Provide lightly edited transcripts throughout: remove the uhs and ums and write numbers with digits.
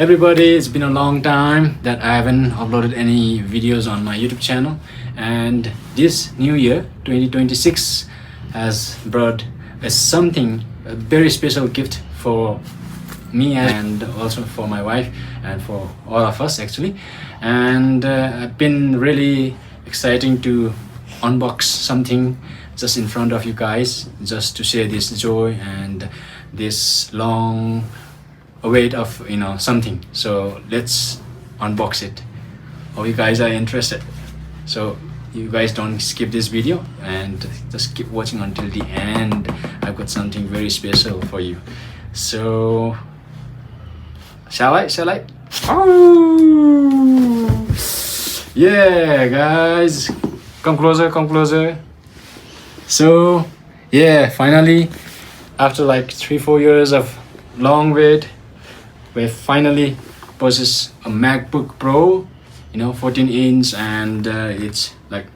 everybody, it's been a long time that I haven't uploaded any videos on my YouTube channel, and this new year 2026 has brought a very special gift for me and also for my wife and for all of us actually. And I've been really exciting to unbox something just in front of you guys, just to share this joy and this long await of something. So let's unbox it. Hope you guys are interested, so you guys don't skip this video and just keep watching until the end. I've got something very special for you. So shall I? Oh yeah, guys, come closer. So yeah, finally, after like 3-4 years of long wait, we finally possess a MacBook Pro, 14-inch, and it's like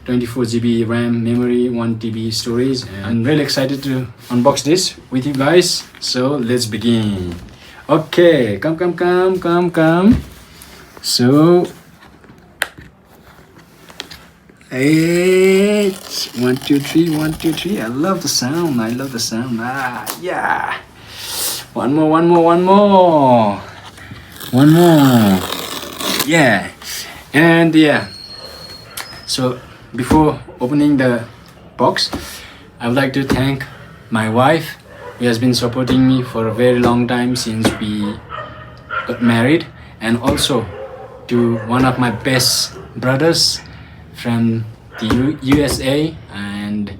24 GB RAM memory, 1 TB storage. And I'm really excited to unbox this with you guys. So let's begin. Okay, come. So 8, 1, 2, 3, 1, 2, 3. I love the sound. Yeah. One more. Yeah. And yeah. So before opening the box, I would like to thank my wife, who has been supporting me for a very long time since we got married, and also to one of my best brothers from the USA, and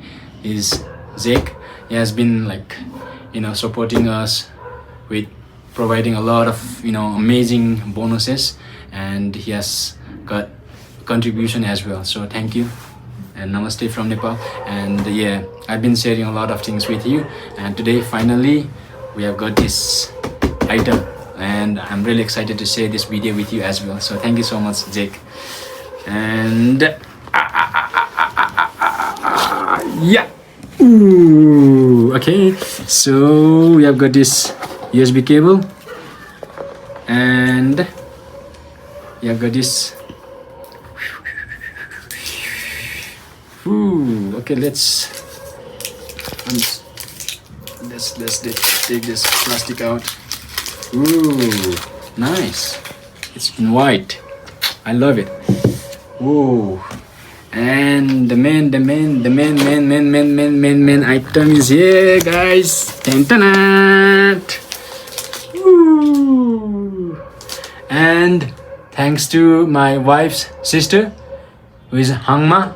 is Zeke. He has been supporting us with providing a lot of amazing bonuses, and he has got contribution as well. So thank you and namaste from Nepal. And yeah, I've been sharing a lot of things with you, and today finally we have got this item, and I'm really excited to share this video with you as well. So thank you so much, Jake. And yeah. Ooh, okay, so we have got this USB cable, and we have got this. Ooh, okay, let's take this plastic out. Ooh, nice. It's in white. I love it. Ooh. And the main item is here, guys. Woo. And thanks to my wife's sister, who is Hangma.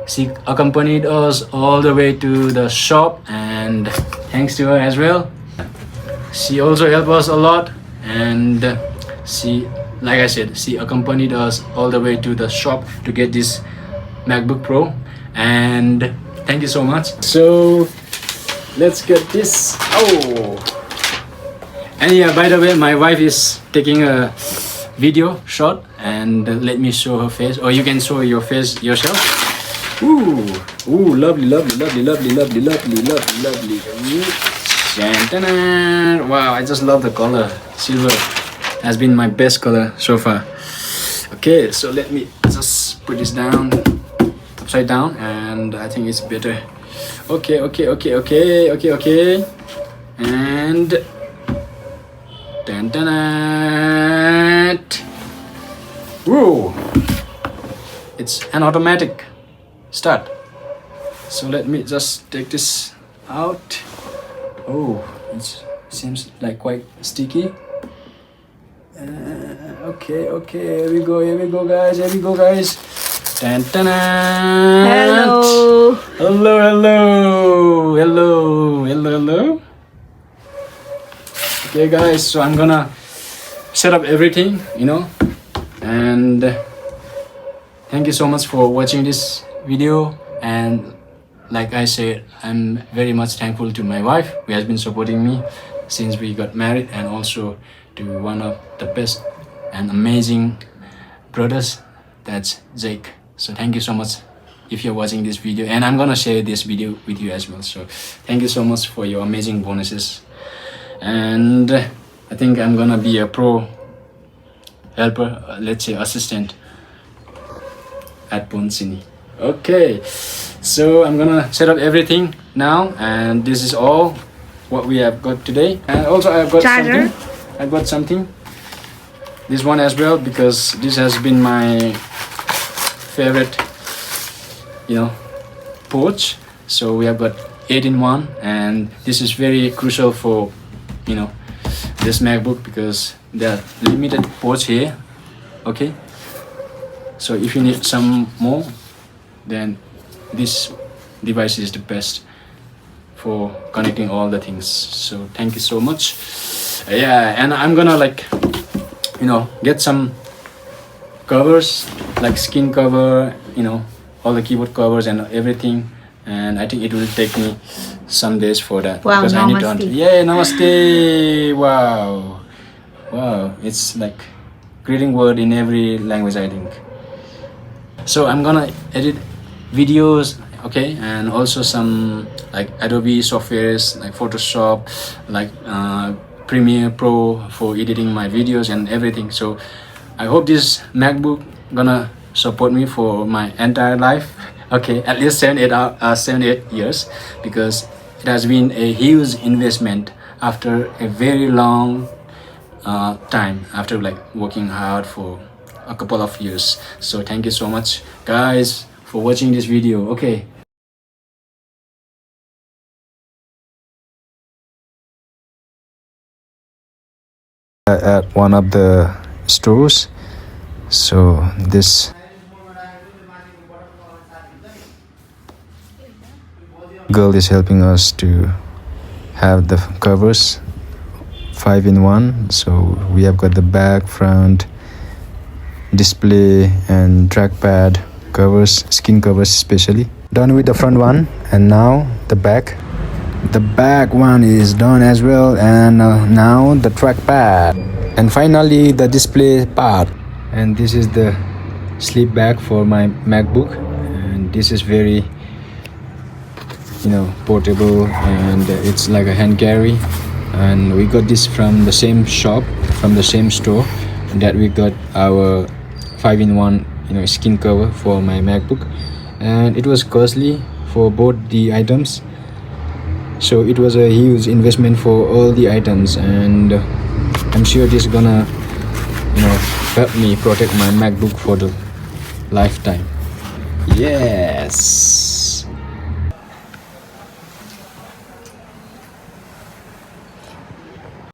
She accompanied us all the way to the shop, and thanks to her as well. She also helped us a lot, and like I said, she accompanied us all the way to the shop to get this MacBook Pro, and thank you so much. So let's get this. Oh, and yeah, by the way, my wife is taking a video shot, and let me show her face, or you can show your face yourself. Ooh, lovely. Wow, I just love the color. Silver has been my best color so far. Okay, so let me just put this down upside down, and I think it's better. Okay. And whoa, it's an automatic start. So let me just take this out. Oh, it seems like quite sticky. Okay, here we go, guys. Hello. Okay, guys, so I'm gonna set up everything, and thank you so much for watching this video. And like I said, I'm very much thankful to my wife, who has been supporting me since we got married, and also to one of the best and amazing brothers, that's Jake. So thank you so much if you're watching this video, and I'm gonna share this video with you as well. So thank you so much for your amazing bonuses. And I think I'm gonna be a pro helper, let's say assistant at Ponsini. Okay, so I'm gonna set up everything now, and this is all what we have got today. And also I've got Charger. something. I've got something. This one as well, because this has been my favorite, pouch. So we have got 8-in-1, and this is very crucial for this MacBook, because there are limited ports here. Okay, so if you need some more, then this device is the best for connecting all the things. So thank you so much. Yeah, and I'm gonna get some covers, like skin cover, all the keyboard covers and everything. And I think it will take me some days for that. Wow, because I need to namaste. Yeah, namaste. Wow, it's like greeting word in every language, I think. So I'm gonna edit videos, okay, and also some like Adobe softwares like Photoshop, like Premiere Pro for editing my videos and everything. So I hope this MacBook gonna support me for my entire life. Okay, at least 7-8 years, because it has been a huge investment after a very long time, after like working hard for a couple of years. So thank you so much guys for watching this video. Okay, at one of the stores, so this girl is helping us to have the covers 5-in-1. So we have got the back, front, display and trackpad covers, skin covers especially. Done with the front one, and now the back one is done as well, and now the trackpad, and finally the display part. And this is the sleep bag for my MacBook, and this is very portable, and it's like a hand carry. And we got this from the same shop, from the same store that we got our 5-in-1 skin cover for my MacBook, and it was costly for both the items. So it was a huge investment for all the items, and I'm sure this is gonna help me protect my MacBook for the lifetime. Yes.